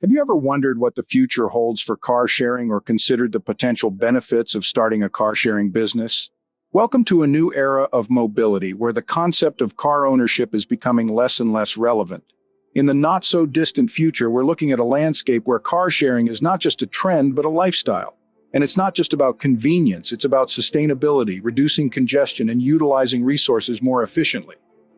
Have you ever wondered what the future holds for car sharing or considered the potential benefits of starting a car sharing business? Welcome to a new era of mobility where the concept of car ownership is becoming less and less relevant. In the not-so-distant future, we're looking at a landscape where car sharing is not just a trend, but a lifestyle. And it's not just about convenience, it's about sustainability, reducing congestion, and utilizing resources more efficiently.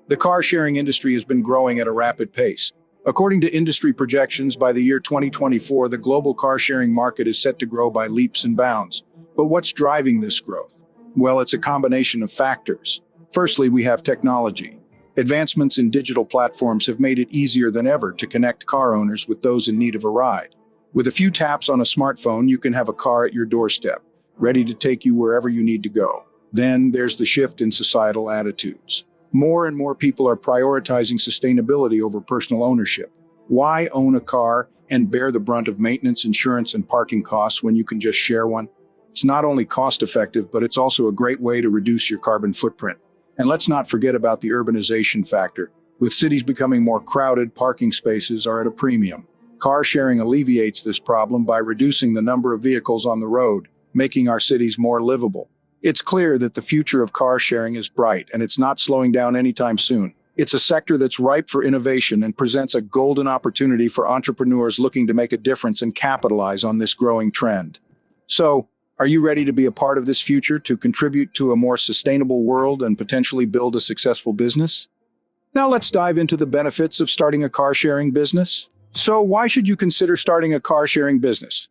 The car sharing industry has been growing at a rapid pace. According to industry projections, by the year 2024, the global car sharing market is set to grow by leaps and bounds. But what's driving this growth? Well, it's a combination of factors. Firstly, we have technology. Advancements in digital platforms have made it easier than ever to connect car owners with those in need of a ride. With a few taps on a smartphone, you can have a car at your doorstep, ready to take you wherever you need to go. Then there's the shift in societal attitudes. More and more people are prioritizing sustainability over personal ownership. Why own a car and bear the brunt of maintenance, insurance, and parking costs when you can just share one? It's not only cost-effective, but it's also a great way to reduce your carbon footprint. And let's not forget about the urbanization factor. With cities becoming more crowded, parking spaces are at a premium. Car sharing alleviates this problem by reducing the number of vehicles on the road, making our cities more livable. It's clear that the future of car sharing is bright, and it's not slowing down anytime soon. It's a sector that's ripe for innovation and presents a golden opportunity for entrepreneurs looking to make a difference and capitalize on this growing trend. So, are you ready to be a part of this future, to contribute to a more sustainable world and potentially build a successful business? Now let's dive into the benefits of starting a car sharing business. So, why should you consider starting a car sharing business?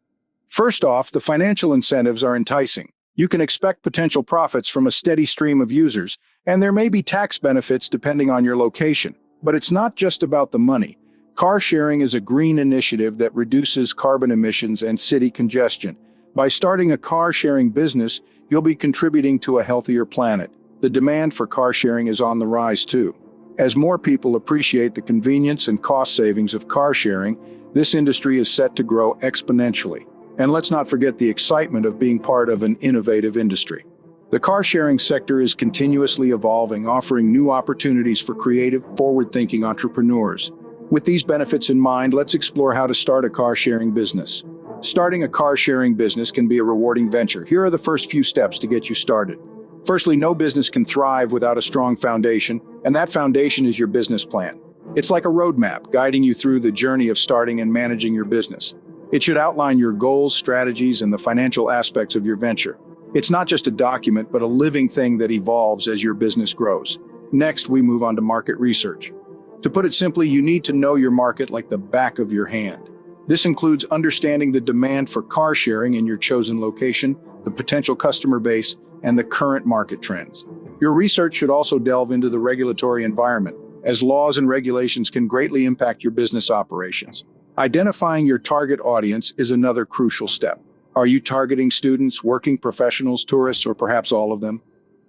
First off, the financial incentives are enticing. You can expect potential profits from a steady stream of users, and there may be tax benefits depending on your location. But it's not just about the money. Car sharing is a green initiative that reduces carbon emissions and city congestion. By starting a car sharing business, you'll be contributing to a healthier planet. The demand for car sharing is on the rise too. As more people appreciate the convenience and cost savings of car sharing, this industry is set to grow exponentially. And let's not forget the excitement of being part of an innovative industry. The car sharing sector is continuously evolving, offering new opportunities for creative, forward-thinking entrepreneurs. With these benefits in mind, let's explore how to start a car sharing business. Starting a car sharing business can be a rewarding venture. Here are the first few steps to get you started. Firstly, no business can thrive without a strong foundation, and that foundation is your business plan. It's like a roadmap guiding you through the journey of starting and managing your business. It should outline your goals, strategies, and the financial aspects of your venture. It's not just a document, but a living thing that evolves as your business grows. Next, we move on to market research. To put it simply, you need to know your market like the back of your hand. This includes understanding the demand for car sharing in your chosen location, the potential customer base, and the current market trends. Your research should also delve into the regulatory environment, as laws and regulations can greatly impact your business operations. Identifying your target audience is another crucial step. Are you targeting students, working professionals, tourists, or perhaps all of them?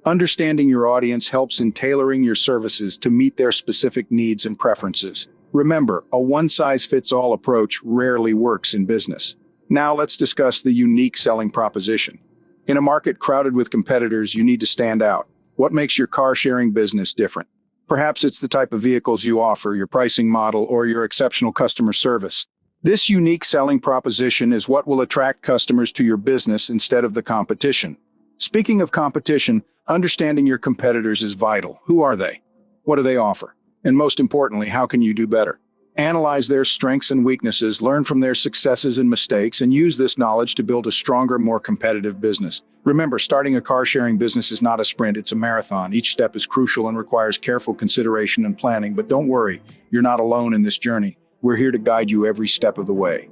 Understanding your audience helps in tailoring your services to meet their specific needs and preferences. Remember, a one-size-fits-all approach rarely works in business. Now let's discuss the unique selling proposition. In a market crowded with competitors, you need to stand out. What makes your car sharing business different? Perhaps it's the type of vehicles you offer, your pricing model, or your exceptional customer service. This unique selling proposition is what will attract customers to your business instead of the competition. Speaking of competition, understanding your competitors is vital. Who are they? What do they offer? And most importantly, how can you do better? Analyze their strengths and weaknesses, learn from their successes and mistakes, and use this knowledge to build a stronger, more competitive business. Remember, starting a car-sharing business is not a sprint, it's a marathon. Each step is crucial and requires careful consideration and planning, but don't worry, you're not alone in this journey. We're here to guide you every step of the way.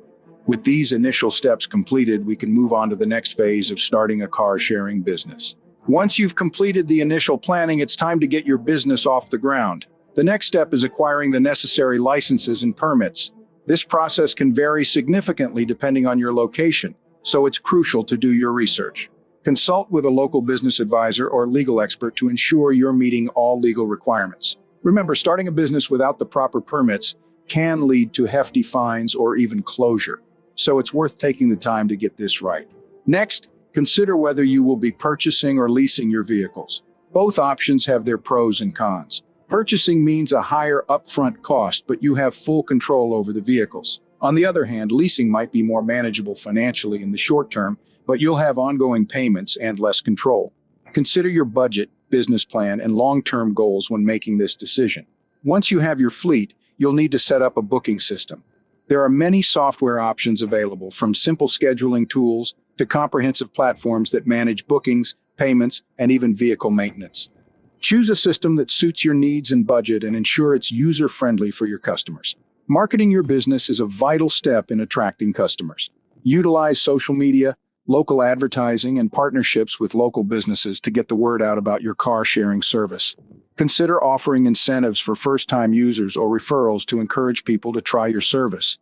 With these initial steps completed, we can move on to the next phase of starting a car-sharing business. Once you've completed the initial planning, it's time to get your business off the ground. The next step is acquiring the necessary licenses and permits. This process can vary significantly depending on your location, so it's crucial to do your research. Consult with a local business advisor or legal expert to ensure you're meeting all legal requirements. Remember, starting a business without the proper permits can lead to hefty fines or even closure, so it's worth taking the time to get this right. Next, consider whether you will be purchasing or leasing your vehicles. Both options have their pros and cons. Purchasing means a higher upfront cost, but you have full control over the vehicles. On the other hand, leasing might be more manageable financially in the short term, but you'll have ongoing payments and less control. Consider your budget, business plan, and long-term goals when making this decision. Once you have your fleet, you'll need to set up a booking system. There are many software options available, from simple scheduling tools to comprehensive platforms that manage bookings, payments, and even vehicle maintenance. Choose a system that suits your needs and budget and ensure it's user-friendly for your customers. Marketing your business is a vital step in attracting customers. Utilize social media, local advertising, and partnerships with local businesses to get the word out about your car-sharing service. Consider offering incentives for first-time users or referrals to encourage people to try your service.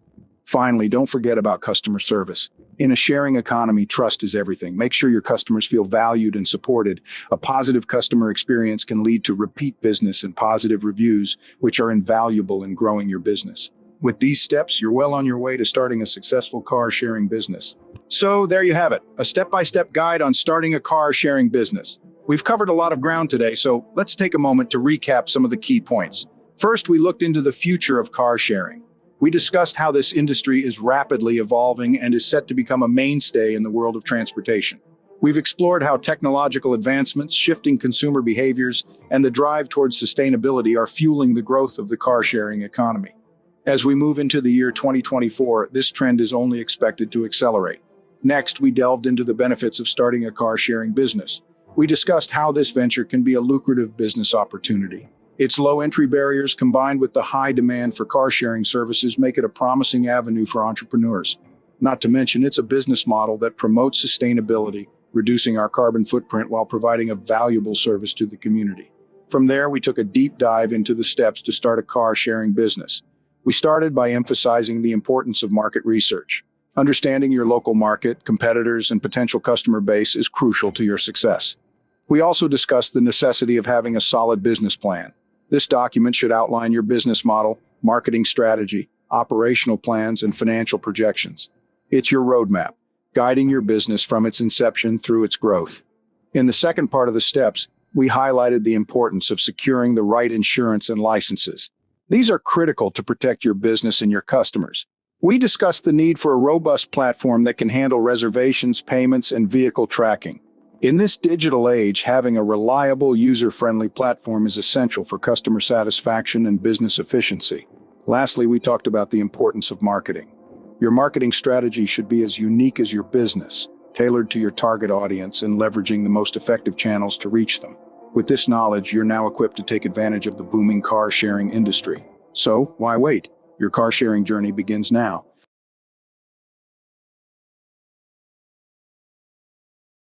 Finally, don't forget about customer service. In a sharing economy, trust is everything. Make sure your customers feel valued and supported. A positive customer experience can lead to repeat business and positive reviews, which are invaluable in growing your business. With these steps, you're well on your way to starting a successful car-sharing business. So there you have it, a step-by-step guide on starting a car-sharing business. We've covered a lot of ground today, so let's take a moment to recap some of the key points. First, we looked into the future of car-sharing. We discussed how this industry is rapidly evolving and is set to become a mainstay in the world of transportation. We've explored how technological advancements, shifting consumer behaviors, and the drive towards sustainability are fueling the growth of the car-sharing economy. As we move into the year 2024, this trend is only expected to accelerate. Next, we delved into the benefits of starting a car-sharing business. We discussed how this venture can be a lucrative business opportunity. Its low entry barriers, combined with the high demand for car-sharing services, make it a promising avenue for entrepreneurs. Not to mention, it's a business model that promotes sustainability, reducing our carbon footprint while providing a valuable service to the community. From there, we took a deep dive into the steps to start a car-sharing business. We started by emphasizing the importance of market research. Understanding your local market, competitors, and potential customer base is crucial to your success. We also discussed the necessity of having a solid business plan. This document should outline your business model, marketing strategy, operational plans, and financial projections. It's your roadmap, guiding your business from its inception through its growth. In the second part of the steps, we highlighted the importance of securing the right insurance and licenses. These are critical to protect your business and your customers. We discussed the need for a robust platform that can handle reservations, payments, and vehicle tracking. In this digital age, having a reliable, user-friendly platform is essential for customer satisfaction and business efficiency. Lastly, we talked about the importance of marketing. Your marketing strategy should be as unique as your business, tailored to your target audience and leveraging the most effective channels to reach them. With this knowledge, you're now equipped to take advantage of the booming car-sharing industry. So, why wait? Your car-sharing journey begins now.